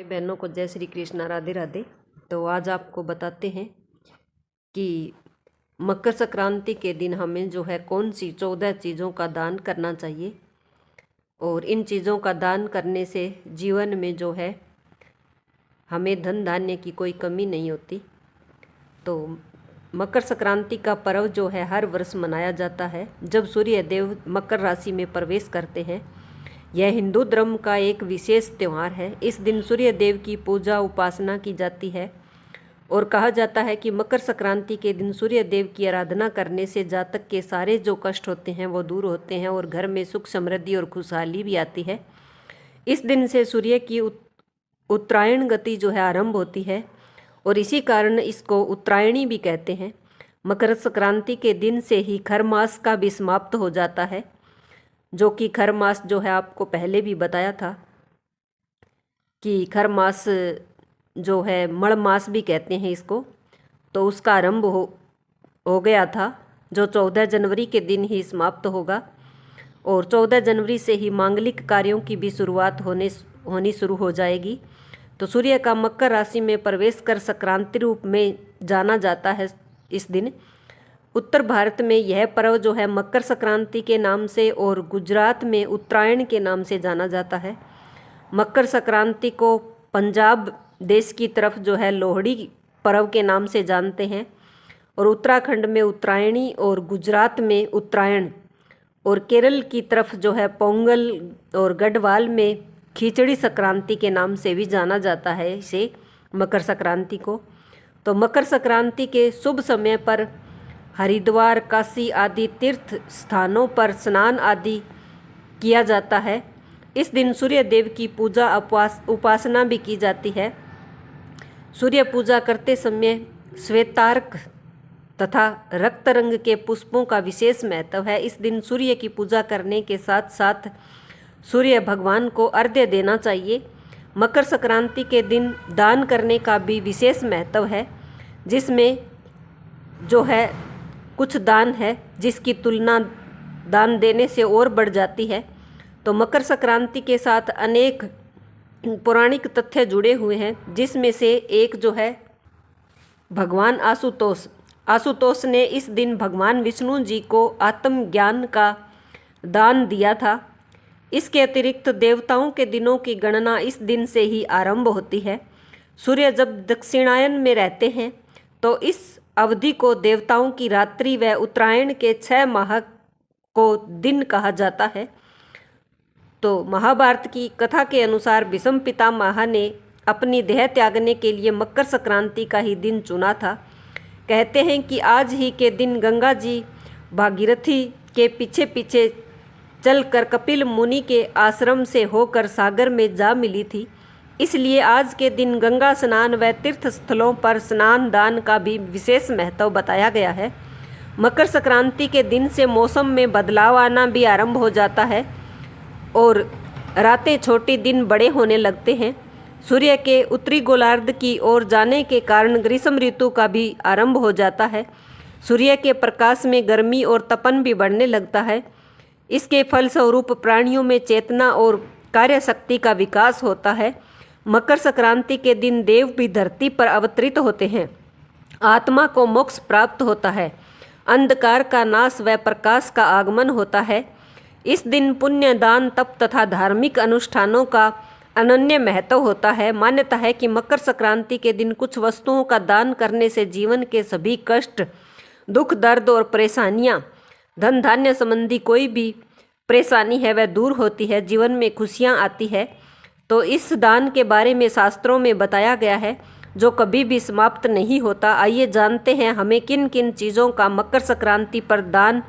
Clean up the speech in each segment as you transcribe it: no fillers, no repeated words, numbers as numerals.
बहनों को जय श्री कृष्ण, राधे राधे। तो आज आपको बताते हैं कि मकर संक्रांति के दिन हमें जो है कौन सी 14 चीज़ों का दान करना चाहिए और इन चीज़ों का दान करने से जीवन में जो है हमें धन धान्य की कोई कमी नहीं होती। तो मकर संक्रांति का पर्व जो है हर वर्ष मनाया जाता है जब सूर्य देव मकर राशि में प्रवेश करते हैं। यह हिंदू धर्म का एक विशेष त्यौहार है। इस दिन सूर्य देव की पूजा उपासना की जाती है और कहा जाता है कि मकर संक्रांति के दिन सूर्य देव की आराधना करने से जातक के सारे जो कष्ट होते हैं वो दूर होते हैं और घर में सुख समृद्धि और खुशहाली भी आती है। इस दिन से सूर्य की उत्तरायण गति जो है आरंभ होती है और इसी कारण इसको उत्तरायणी भी कहते हैं। मकर संक्रांति के दिन से ही खर मास का भी समाप्त हो जाता है, जो कि खर मास जो है आपको पहले भी बताया था कि खर मास जो है मण मास भी कहते हैं इसको। तो उसका आरंभ हो गया था जो 14 जनवरी के दिन ही समाप्त होगा और 14 जनवरी से ही मांगलिक कार्यों की भी शुरुआत होनी शुरू हो जाएगी। तो सूर्य का मकर राशि में प्रवेश कर संक्रांति रूप में जाना जाता है। इस दिन उत्तर भारत में यह पर्व जो है मकर संक्रांति के नाम से और गुजरात में उत्तरायण के नाम से जाना जाता है। मकर संक्रांति को पंजाब देश की तरफ जो है लोहड़ी पर्व के नाम से जानते हैं और उत्तराखंड में उत्तरायणी और गुजरात में उत्तरायण और केरल की तरफ जो है पोंगल और गढ़वाल में खिचड़ी संक्रांति के नाम से भी जाना जाता है इसे मकर संक्रांति को। तो मकर संक्रांति के शुभ समय पर हरिद्वार, काशी आदि तीर्थ स्थानों पर स्नान आदि किया जाता है। इस दिन सूर्य देव की पूजा उपासना भी की जाती है। सूर्य पूजा करते समय श्वेतार्क तथा रक्त रंग के पुष्पों का विशेष महत्व है। इस दिन सूर्य की पूजा करने के साथ साथ सूर्य भगवान को अर्घ्य देना चाहिए। मकर संक्रांति के दिन दान करने का भी विशेष महत्व है, जिसमें जो है कुछ दान है जिसकी तुलना दान देने से और बढ़ जाती है। तो मकर संक्रांति के साथ अनेक पौराणिक तथ्य जुड़े हुए हैं, जिसमें से एक जो है भगवान आशुतोष ने इस दिन भगवान विष्णु जी को आत्मज्ञान का दान दिया था। इसके अतिरिक्त देवताओं के दिनों की गणना इस दिन से ही आरंभ होती है। सूर्य जब दक्षिणायन में रहते हैं तो इस अवधि को देवताओं की रात्रि व उत्तरायण के 6 माह को दिन कहा जाता है। तो महाभारत की कथा के अनुसार भीष्म पितामह ने अपनी देह त्यागने के लिए मकर संक्रांति का ही दिन चुना था। कहते हैं कि आज ही के दिन गंगा जी भागीरथी के पीछे पीछे चलकर कपिल मुनि के आश्रम से होकर सागर में जा मिली थी। इसलिए आज के दिन गंगा स्नान व तीर्थ स्थलों पर स्नान दान का भी विशेष महत्व बताया गया है। मकर संक्रांति के दिन से मौसम में बदलाव आना भी आरंभ हो जाता है और रातें छोटी दिन बड़े होने लगते हैं। सूर्य के उत्तरी गोलार्ध की ओर जाने के कारण ग्रीष्म ऋतु का भी आरंभ हो जाता है। सूर्य के प्रकाश में गर्मी और तपन भी बढ़ने लगता है। इसके फलस्वरूप प्राणियों में चेतना और कार्यशक्ति का विकास होता है। मकर संक्रांति के दिन देव भी धरती पर अवतरित होते हैं। आत्मा को मोक्ष प्राप्त होता है। अंधकार का नाश व प्रकाश का आगमन होता है। इस दिन पुण्य दान तप तथा धार्मिक अनुष्ठानों का अनन्य महत्व होता है। मान्यता है कि मकर संक्रांति के दिन कुछ वस्तुओं का दान करने से जीवन के सभी कष्ट, दुख, दर्द और परेशानियां, धन धान्य संबंधी कोई भी परेशानी है वह दूर होती है, जीवन में खुशियां आती है। तो इस दान के बारे में शास्त्रों में बताया गया है जो कभी भी समाप्त नहीं होता। आइए जानते हैं हमें किन किन चीज़ों का मकर संक्रांति पर दान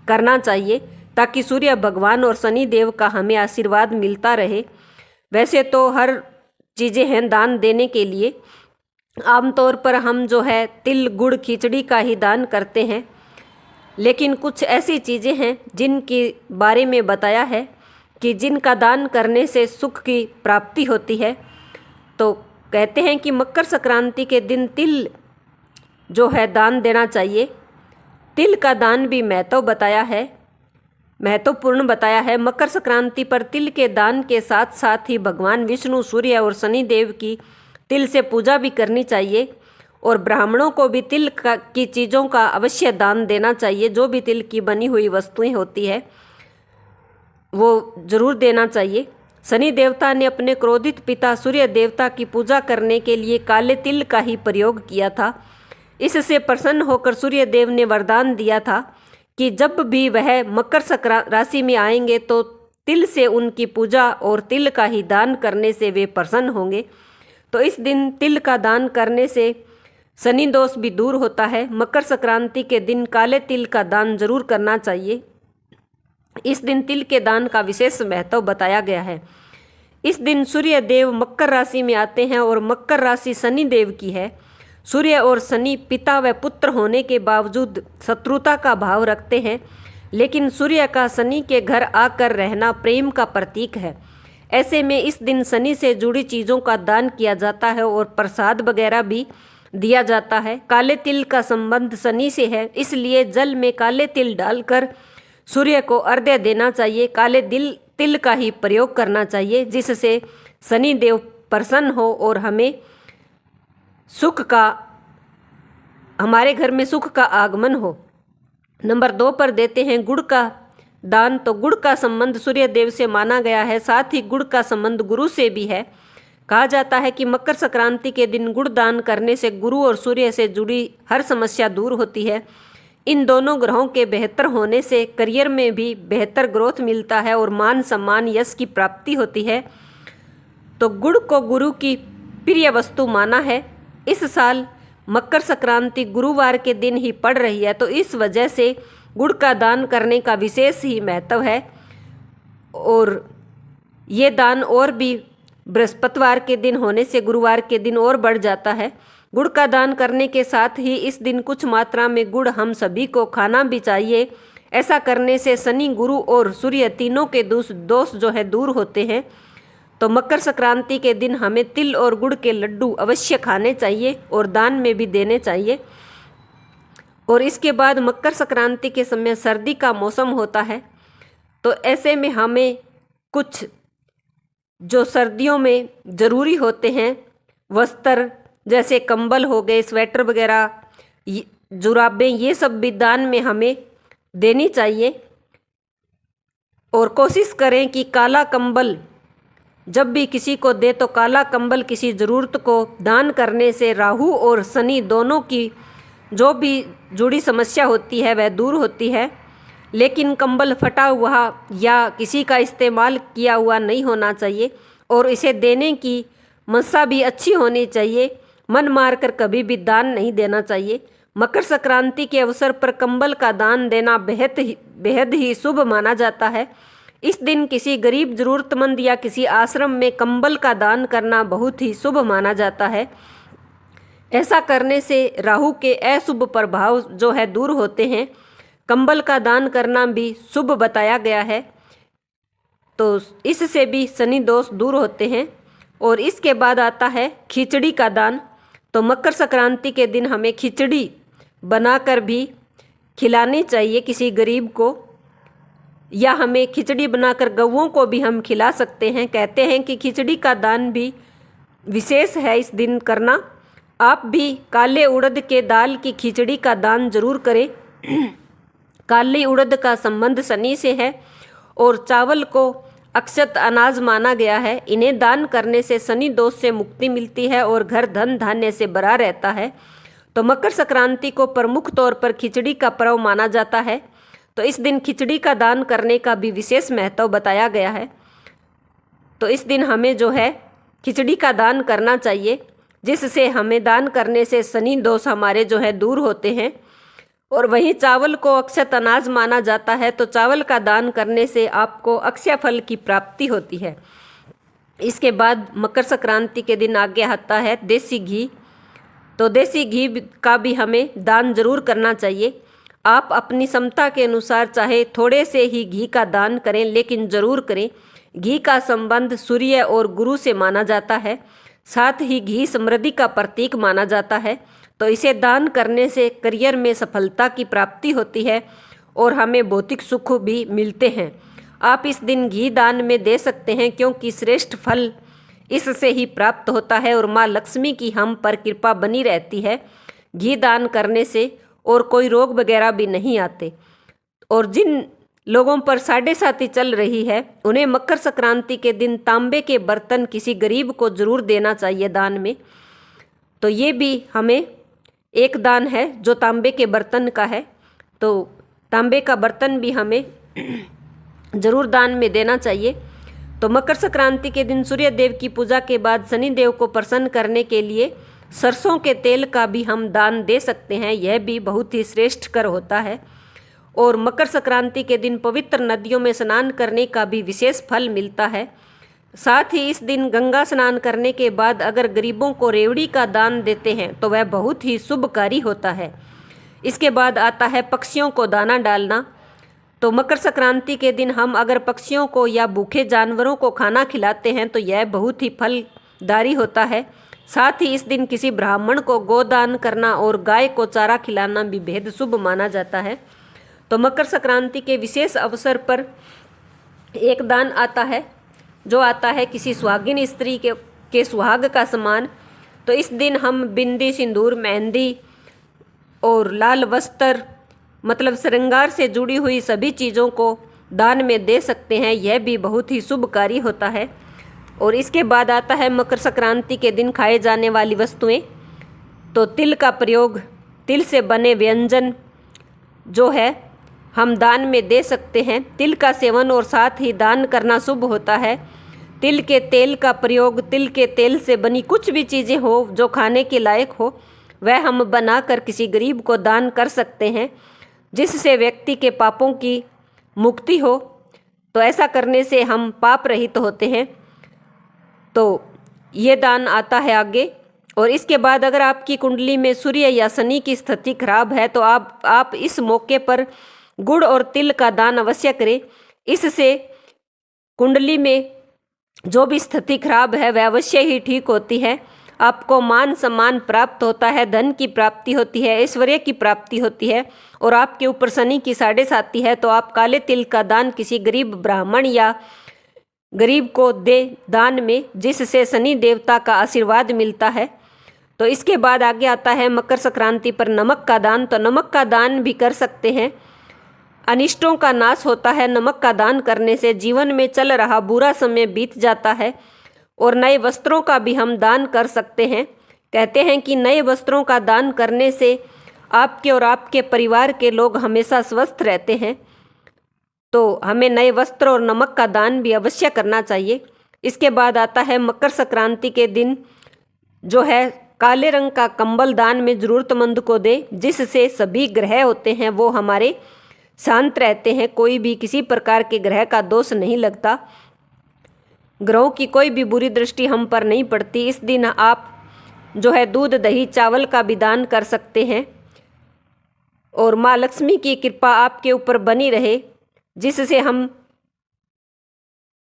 करना चाहिए ताकि सूर्य भगवान और शनि देव का हमें आशीर्वाद मिलता रहे। वैसे तो हर चीज़ें हैं दान देने के लिए। आमतौर पर हम जो है तिल गुड़ खिचड़ी का ही दान करते हैं, लेकिन कुछ ऐसी चीज़ें हैं जिनके बारे में बताया है कि जिनका दान करने से सुख की प्राप्ति होती है। तो कहते हैं कि मकर संक्रांति के दिन तिल जो है दान देना चाहिए। तिल का दान भी महत्व बताया है। महत्वपूर्ण बताया है। मकर संक्रांति पर तिल के दान के साथ साथ ही भगवान विष्णु, सूर्य और शनि देव की तिल से पूजा भी करनी चाहिए और ब्राह्मणों को भी तिल की चीज़ों का अवश्य दान देना चाहिए। जो भी तिल की बनी हुई वस्तुएं होती है वो जरूर देना चाहिए। शनि देवता ने अपने क्रोधित पिता सूर्य देवता की पूजा करने के लिए काले तिल का ही प्रयोग किया था। इससे प्रसन्न होकर सूर्य देव ने वरदान दिया था कि जब भी वह मकर राशि में आएंगे तो तिल से उनकी पूजा और तिल का ही दान करने से वे प्रसन्न होंगे। तो इस दिन तिल का दान करने से शनि दोष भी दूर होता है। मकर संक्रांति के दिन काले तिल का दान जरूर करना चाहिए। इस दिन तिल के दान का विशेष महत्व बताया गया है। इस दिन सूर्य देव मकर राशि में आते हैं और मकर राशि शनि देव की है। सूर्य और शनि पिता व पुत्र होने के बावजूद शत्रुता का भाव रखते हैं, लेकिन सूर्य का शनि के घर आकर रहना प्रेम का प्रतीक है। ऐसे में इस दिन शनि से जुड़ी चीज़ों का दान किया जाता है और प्रसाद वगैरह भी दिया जाता है। काले तिल का संबंध शनि से है, इसलिए जल में काले तिल डालकर सूर्य को अर्घ्य देना चाहिए। काले तिल का ही प्रयोग करना चाहिए, जिससे शनि देव प्रसन्न हो और हमारे घर में सुख का आगमन हो। नंबर 2 पर देते हैं गुड़ का दान। तो गुड़ का संबंध सूर्य देव से माना गया है, साथ ही गुड़ का संबंध गुरु से भी है। कहा जाता है कि मकर संक्रांति के दिन गुड़ दान करने से गुरु और सूर्य से जुड़ी हर समस्या दूर होती है। इन दोनों ग्रहों के बेहतर होने से करियर में भी बेहतर ग्रोथ मिलता है और मान सम्मान यश की प्राप्ति होती है। तो गुड़ को गुरु की प्रिय वस्तु माना है। इस साल मकर संक्रांति गुरुवार के दिन ही पड़ रही है, तो इस वजह से गुड़ का दान करने का विशेष ही महत्व है और ये दान और भी बृहस्पतिवार के दिन होने से गुरुवार के दिन और बढ़ जाता है। गुड़ का दान करने के साथ ही इस दिन कुछ मात्रा में गुड़ हम सभी को खाना भी चाहिए। ऐसा करने से शनि, गुरु और सूर्य तीनों के दोष जो है दूर होते हैं। तो मकर संक्रांति के दिन हमें तिल और गुड़ के लड्डू अवश्य खाने चाहिए और दान में भी देने चाहिए। और इसके बाद मकर संक्रांति के समय सर्दी का मौसम होता है, तो ऐसे में हमें कुछ जो सर्दियों में ज़रूरी होते हैं वस्त्र, जैसे कंबल हो गए, स्वेटर वगैरह, जुराबें, ये सब भी दान में हमें देनी चाहिए। और कोशिश करें कि काला कंबल जब भी किसी को दे तो काला कंबल किसी ज़रूरत को दान करने से राहु और शनि दोनों की जो भी जुड़ी समस्या होती है वह दूर होती है। लेकिन कंबल फटा हुआ या किसी का इस्तेमाल किया हुआ नहीं होना चाहिए और इसे देने की मंशा भी अच्छी होनी चाहिए। मन मारकर कभी भी दान नहीं देना चाहिए। मकर संक्रांति के अवसर पर कंबल का दान देना बेहद ही शुभ माना जाता है। इस दिन किसी गरीब ज़रूरतमंद या किसी आश्रम में कंबल का दान करना बहुत ही शुभ माना जाता है। ऐसा करने से राहु के अशुभ प्रभाव जो है दूर होते हैं। कंबल का दान करना भी शुभ बताया गया है, तो इससे भी शनि दोष दूर होते हैं। और इसके बाद आता है खिचड़ी का दान। तो मकर संक्रांति के दिन हमें खिचड़ी बनाकर भी खिलानी चाहिए किसी गरीब को, या हमें खिचड़ी बनाकर गौओं को भी हम खिला सकते हैं। कहते हैं कि खिचड़ी का दान भी विशेष है इस दिन करना। आप भी काले उड़द के दाल की खिचड़ी का दान जरूर करें। काली उड़द का संबंध शनि से है और चावल को अक्षत अनाज माना गया है। इन्हें दान करने से शनि दोष से मुक्ति मिलती है और घर धन धान्य से भरा रहता है। तो मकर संक्रांति को प्रमुख तौर पर खिचड़ी का पर्व माना जाता है, तो इस दिन खिचड़ी का दान करने का भी विशेष महत्व बताया गया है। तो इस दिन हमें जो है खिचड़ी का दान करना चाहिए, जिससे हमें दान करने से शनि दोष हमारे जो है दूर होते हैं। और वहीं चावल को अक्षत अनाज माना जाता है, तो चावल का दान करने से आपको अक्षय फल की प्राप्ति होती है। इसके बाद मकर संक्रांति के दिन आगे आता है देसी घी। तो देसी घी का भी हमें दान जरूर करना चाहिए। आप अपनी क्षमता के अनुसार चाहे थोड़े से ही घी का दान करें, लेकिन ज़रूर करें। घी का संबंध सूर्य और गुरु से माना जाता है, साथ ही घी समृद्धि का प्रतीक माना जाता है। तो इसे दान करने से करियर में सफलता की प्राप्ति होती है और हमें भौतिक सुख भी मिलते हैं। आप इस दिन घी दान में दे सकते हैं क्योंकि श्रेष्ठ फल इससे ही प्राप्त होता है और माँ लक्ष्मी की हम पर कृपा बनी रहती है। घी दान करने से और कोई रोग वगैरह भी नहीं आते। और जिन लोगों पर साढ़े साती चल रही है उन्हें मकर संक्रांति के दिन तांबे के बर्तन किसी गरीब को जरूर देना चाहिए दान में। तो ये भी हमें एक दान है जो तांबे के बर्तन का है, तो तांबे का बर्तन भी हमें जरूर दान में देना चाहिए। तो मकर संक्रांति के दिन सूर्य देव की पूजा के बाद शनि देव को प्रसन्न करने के लिए सरसों के तेल का भी हम दान दे सकते हैं। यह भी बहुत ही श्रेष्ठ कर होता है। और मकर संक्रांति के दिन पवित्र नदियों में स्नान करने का भी विशेष फल मिलता है। साथ ही इस दिन गंगा स्नान करने के बाद अगर गरीबों को रेवड़ी का दान देते हैं तो वह बहुत ही शुभकारी होता है। इसके बाद आता है पक्षियों को दाना डालना। तो मकर संक्रांति के दिन हम अगर पक्षियों को या भूखे जानवरों को खाना खिलाते हैं तो यह बहुत ही फलदायी होता है। साथ ही इस दिन किसी ब्राह्मण को गोदान करना और गाय को चारा खिलाना भी बेहद शुभ माना जाता है। तो मकर संक्रांति के विशेष अवसर पर एक दान आता है जो आता है किसी सुहागिन स्त्री के सुहाग का सम्मान। तो इस दिन हम बिंदी, सिंदूर, मेहंदी और लाल वस्त्र मतलब श्रृंगार से जुड़ी हुई सभी चीज़ों को दान में दे सकते हैं। यह भी बहुत ही शुभकारी होता है। और इसके बाद आता है मकर संक्रांति के दिन खाए जाने वाली वस्तुएं। तो तिल का प्रयोग, तिल से बने व्यंजन जो है हम दान में दे सकते हैं। तिल का सेवन और साथ ही दान करना शुभ होता है। तिल के तेल का प्रयोग, तिल के तेल से बनी कुछ भी चीज़ें हो जो खाने के लायक हो वह हम बनाकर किसी गरीब को दान कर सकते हैं, जिससे व्यक्ति के पापों की मुक्ति हो। तो ऐसा करने से हम पाप रहित होते हैं। तो ये दान आता है आगे। और इसके बाद अगर आपकी कुंडली में सूर्य या शनि की स्थिति खराब है तो आप इस मौके पर गुड़ और तिल का दान अवश्य करें। इससे कुंडली में जो भी स्थिति खराब है वह अवश्य ही ठीक होती है। आपको मान सम्मान प्राप्त होता है, धन की प्राप्ति होती है, ऐश्वर्य की प्राप्ति होती है। और आपके ऊपर शनि की साढ़े साती है तो आप काले तिल का दान किसी गरीब ब्राह्मण या गरीब को दे दान में, जिससे शनि देवता का आशीर्वाद मिलता है। तो इसके बाद आगे आता है मकर संक्रांति पर नमक का दान। तो नमक का दान भी कर सकते हैं। अनिष्टों का नाश होता है। नमक का दान करने से जीवन में चल रहा बुरा समय बीत जाता है। और नए वस्त्रों का भी हम दान कर सकते हैं। कहते हैं कि नए वस्त्रों का दान करने से आपके और आपके परिवार के लोग हमेशा स्वस्थ रहते हैं। तो हमें नए वस्त्र और नमक का दान भी अवश्य करना चाहिए। इसके बाद आता है मकर संक्रांति के दिन जो है काले रंग का कंबल दान में ज़रूरतमंद को दे, जिससे सभी ग्रह होते हैं वो हमारे शांत रहते हैं। कोई भी किसी प्रकार के ग्रह का दोष नहीं लगता, ग्रहों की कोई भी बुरी दृष्टि हम पर नहीं पड़ती। इस दिन आप जो है दूध, दही, चावल का भी दान कर सकते हैं। और माँ लक्ष्मी की कृपा आपके ऊपर बनी रहे, जिससे हम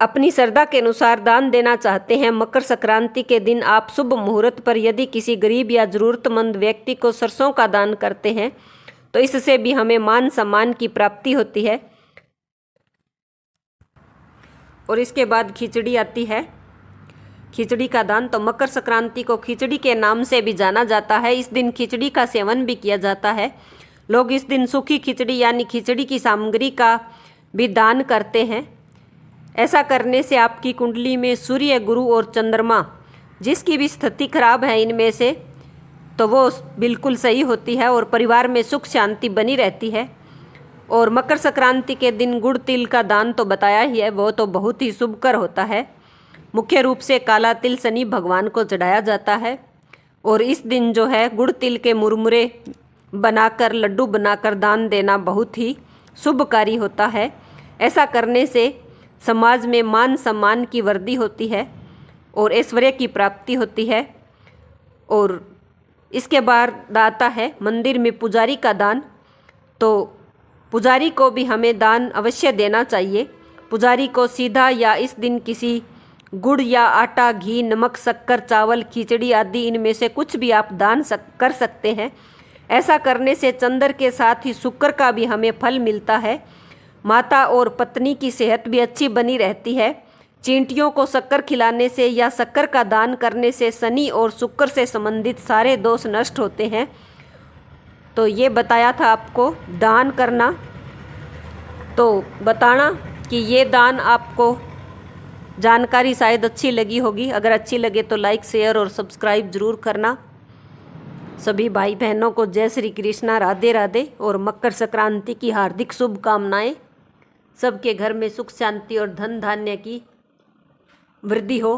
अपनी श्रद्धा के अनुसार दान देना चाहते हैं। मकर संक्रांति के दिन आप शुभ मुहूर्त पर यदि किसी गरीब या ज़रूरतमंद व्यक्ति को सरसों का दान करते हैं तो इससे भी हमें मान सम्मान की प्राप्ति होती है। और इसके बाद खिचड़ी आती है, खिचड़ी का दान। तो मकर संक्रांति को खिचड़ी के नाम से भी जाना जाता है। इस दिन खिचड़ी का सेवन भी किया जाता है। लोग इस दिन सूखी खिचड़ी यानी खिचड़ी की सामग्री का भी दान करते हैं। ऐसा करने से आपकी कुंडली में सूर्य, गुरु और चंद्रमा जिसकी भी स्थिति खराब है इनमें से तो वो बिल्कुल सही होती है और परिवार में सुख शांति बनी रहती है। और मकर संक्रांति के दिन गुड़ तिल का दान तो बताया ही है, वो तो बहुत ही शुभकर होता है। मुख्य रूप से काला तिल शनि भगवान को चढ़ाया जाता है। और इस दिन जो है गुड़ तिल के मुरमुरे बनाकर, लड्डू बनाकर दान देना बहुत ही शुभकारी होता है। ऐसा करने से समाज में मान सम्मान की वृद्धि होती है और ऐश्वर्य की प्राप्ति होती है। और इसके बाद आता है मंदिर में पुजारी का दान। तो पुजारी को भी हमें दान अवश्य देना चाहिए। पुजारी को सीधा या इस दिन किसी गुड़ या आटा, घी, नमक, शक्कर, चावल, खिचड़ी आदि इनमें से कुछ भी आप दान कर सकते हैं। ऐसा करने से चंद्र के साथ ही शुक्र का भी हमें फल मिलता है। माता और पत्नी की सेहत भी अच्छी बनी रहती है। चींटियों को शक्कर खिलाने से या शक्कर का दान करने से शनि और शुक्र से संबंधित सारे दोष नष्ट होते हैं। तो ये बताया था आपको दान करना। तो बताना कि ये दान आपको जानकारी शायद अच्छी लगी होगी। अगर अच्छी लगे तो लाइक, शेयर और सब्सक्राइब ज़रूर करना। सभी भाई बहनों को जय श्री कृष्णा, राधे राधे और मकर संक्रांति की हार्दिक शुभकामनाएं। सबके घर में सुख शांति और धन धान्य की वृद्धि हो।